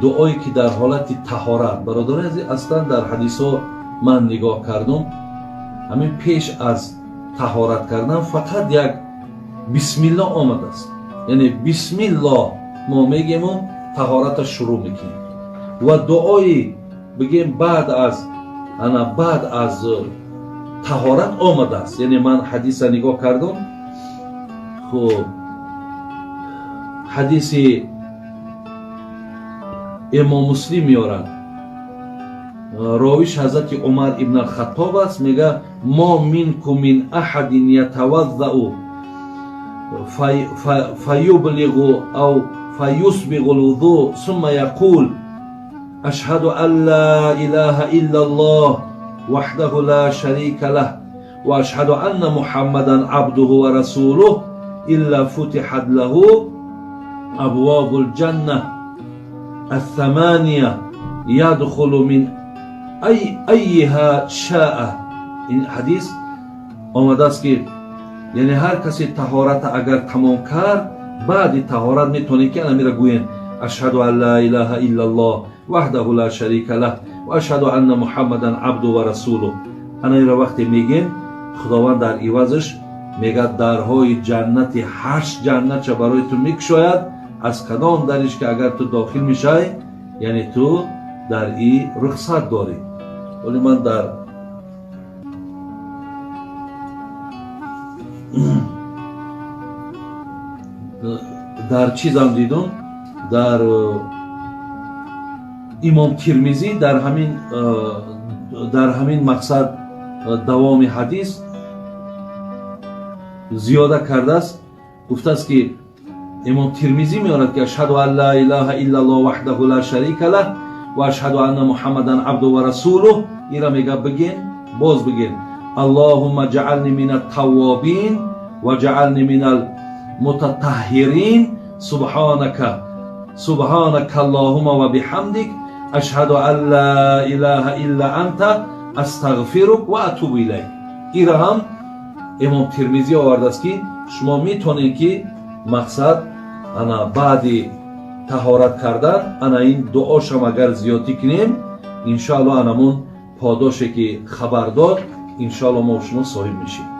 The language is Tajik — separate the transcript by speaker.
Speaker 1: дуое ки дар ҳолати таҳорат, бародарони азиз, аслан дар ҳадисҳо ман нигоҳ кардам, ҳамин пеш аз таҳорат кардан фақат як бисмилло омадааст. яъне бисмилло мо мегему таҳората шурӯъ мекунем ва дуои бигем баъд аз таҳорат омадааст. яъне ман ҳадиса нигоҳ кардам. хуб, ҳадиси имом муслим меорад, ровиш ҳазрати умар ибн алхаттоб аст. мега мо минкум мин аҳадин ятаваззау фаюблигу ав фаюсбигу лвуду сумма яқул ашҳаду ан ла илаҳа иллаллоҳ ваҳдаҳу ла шарика лаҳ ва ашҳаду анна муҳаммадан абдуҳу ва расулуҳ илла футиҳат лаҳу абвобул ҷанна الثمانية يدخل من أيها شاء. این حدیث آمده است که یعنی هر کسی طهارت اگر تمام کرد، بعد طهارت میتونه که انا میره گوین اشهد ان لا اله الا الله وحده لا شریک له و اشهد ان محمدا عبده و رسوله. انا این وقتی میگیم خداوند در عوضش میگه درهای جنت 8 جنت چه برای تو میگشاید، از کدام درش که اگر تو داخل میشای یعنی تو در این رخصت داری. ولی من در چیزم دیدم، در امام ترمذی در همین مقصد دوام حدیث زیاده کرده است. گفته است که امام ترمذی می‌آورد که اشهد ان لا اله الا الله وحده لا شریک له و اشهد ان محمدا عبده و رسوله. اینا میگه بگین، باز بگین اللهم اجعلنی من التوابین و اجعلنی من المتطهرین سبحانك اللهم و بحمدک اشهد ان لا اله الا انت استغفرک و اتوب الیک. اینا هم امام ترمذی آورده است که شما میتونید که مقصد انا بعد طهارت کردن انا این دعاشم اگر زیادی کنیم انشاءالله انمون پاداشی که خبر داد انشاءالله ما شما صاحب میشیم.